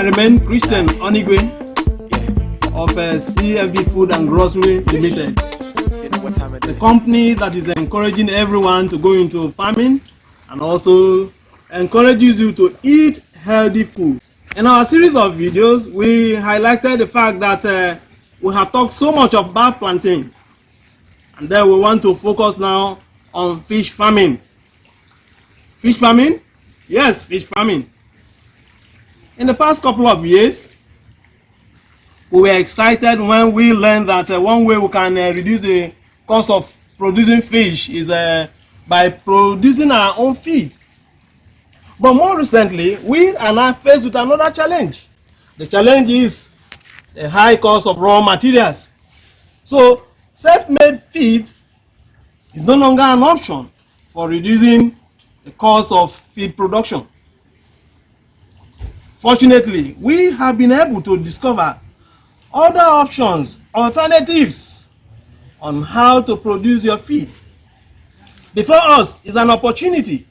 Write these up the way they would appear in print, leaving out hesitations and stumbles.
I remain Christian Onigwe of CFD Food and Grocery Limited. The company that is encouraging everyone to go into farming and also encourages you to eat healthy food. In our series of videos, we highlighted the fact that we have talked so much about plantain, and then we want to focus now on fish farming. Fish farming? Yes, fish farming. In the past couple of years, we were excited when we learned that one way we can reduce the cost of producing fish is by producing our own feed. But more recently, we are now faced with another challenge. The challenge is the high cost of raw materials. So, self-made feed is no longer an option for reducing the cost of feed production. Fortunately, we have been able to discover other options, alternatives on how to produce your feed. Before us is an opportunity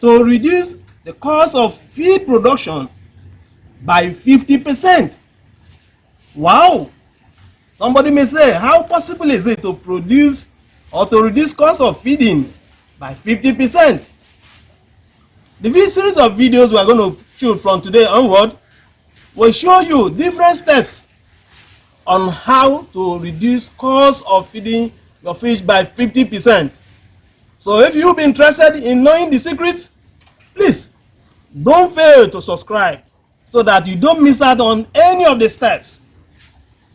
to reduce the cost of feed production by 50%. Wow! Somebody may say, how possible is it to produce or to reduce cost of feeding by 50%? The series of videos we are going to shoot from today onward will show you different steps on how to reduce cost of feeding your fish by 50%. So if you've been interested in knowing the secrets, please don't fail to subscribe so that you don't miss out on any of the steps.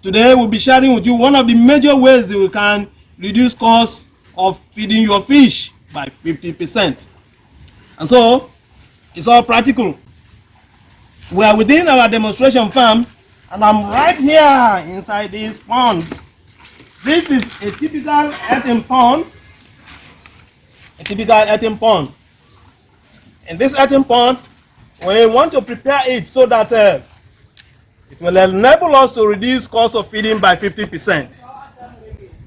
Today we'll be sharing with you one of the major ways that we can reduce cost of feeding your fish by 50%. And so it's all practical. We are within our demonstration farm, and I'm right here inside this pond. This is a typical earthen pond. In this earthen pond, we want to prepare it so that it will enable us to reduce cost of feeding by 50%.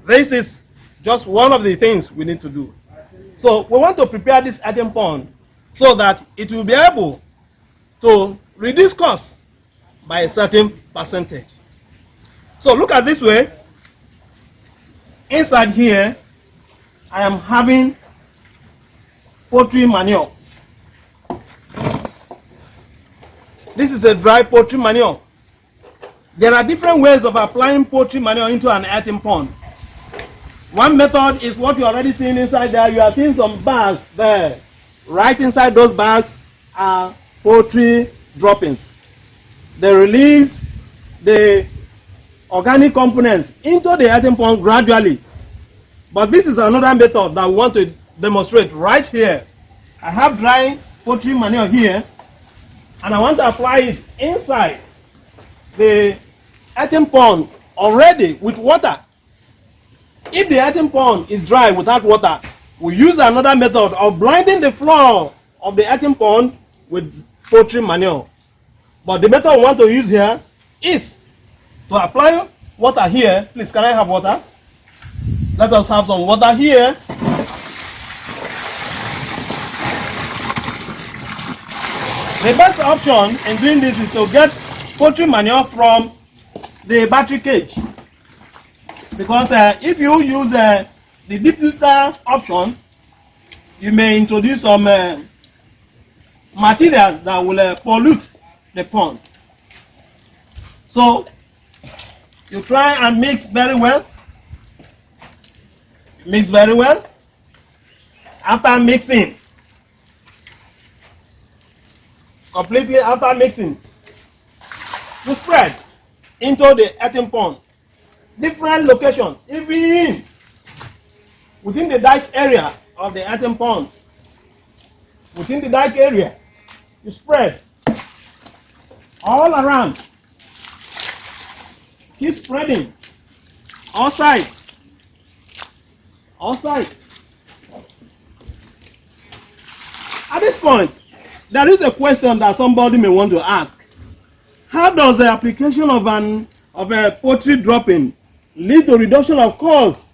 This is just one of the things we need to do. So we want to prepare this earthen pond so that it will be able to reduce costs by a certain percentage. So look at this way. Inside here, I am having poultry manure. This is a dry poultry manure. There are different ways of applying poultry manure into an earthen pond. One method is what you already seen inside there. You are seeing some bags there. Right inside those bags are poultry droppings. They release the organic components into the earthen pond gradually. But this is another method that we want to demonstrate right here. I have dry poultry manure here, and I want to apply it inside the earthen pond already with water. If the earthen pond is dry without water, we use another method of blinding the floor of the earthen pond with poultry manure. But the method we want to use here is to apply water here. Please, can I have water? Let us have some water here. The best option in doing this is to get poultry manure from the battery cage. Because if you use the deep filter option, you may introduce some materials that will pollute the pond. So you try and mix very well. Mix very well. After mixing, completely after mixing, you spread into the earthen pond. Different locations, even within the dike area of the earthen pond. Within the dike area, you spread all around. Keep spreading. All sides. All sides. At this point, there is a question that somebody may want to ask. How does the application of a poultry dropping lead to reduction of cost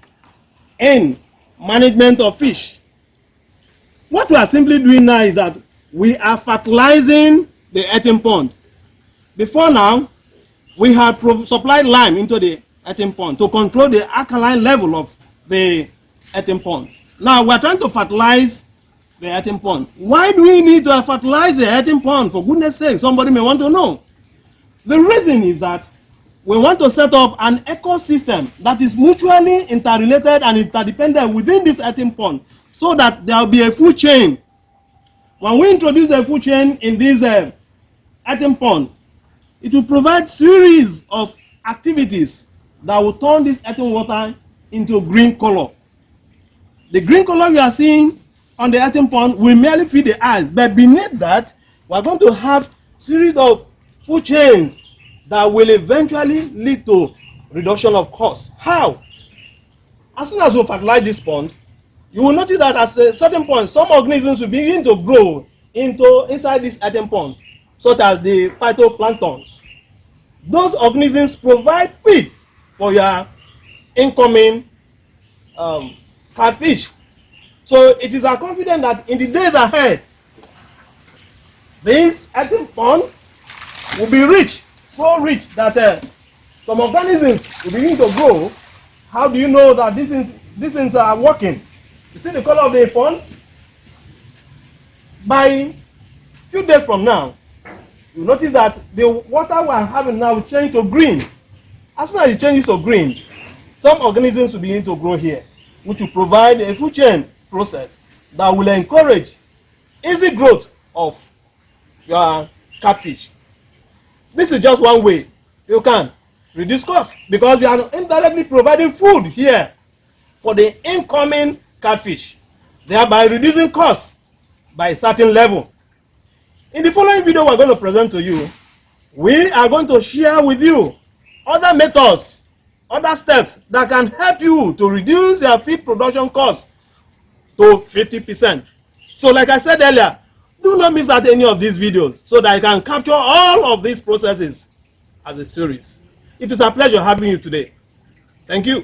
in management of fish? What we are simply doing now is that we are fertilizing the earthen pond. Before now, we had supplied lime into the earthen pond to control the alkaline level of the earthen pond. Now we are trying to fertilize the earthen pond. Why do we need to fertilize the earthen pond? For goodness sake, somebody may want to know. The reason is that we want to set up an ecosystem that is mutually interrelated and interdependent within this earthen pond, so that there will be a food chain. When we introduce a food chain in this earthen pond, it will provide series of activities that will turn this earthen water into green color. The green color we are seeing on the earthen pond will merely feed the eyes, but beneath that, we are going to have series of food chains that will eventually lead to reduction of cost. How? As soon as we fertilize this pond, you will notice that at a certain point, some organisms will begin to grow inside this earthen pond, such as the phytoplanktons. Those organisms provide feed for your incoming catfish. So it is our confidence that in the days ahead, this earthen pond will be rich, so rich that some organisms will begin to grow. How do you know that these things are working? You see the color of the pond? By a few days from now, you notice that the water we are having now will change to green. As soon as it changes to green, some organisms will begin to grow here, which will provide a food chain process that will encourage easy growth of your catfish. This is just one way you can reduce costs, because we are indirectly providing food here for the incoming catfish, thereby reducing costs by a certain level. In the following video we are going to present to you, we are going to share with you other methods, other steps that can help you to reduce your feed production costs to 50%. So like I said earlier, do not miss out any of these videos so that I can capture all of these processes as a series. It is a pleasure having you today. Thank you.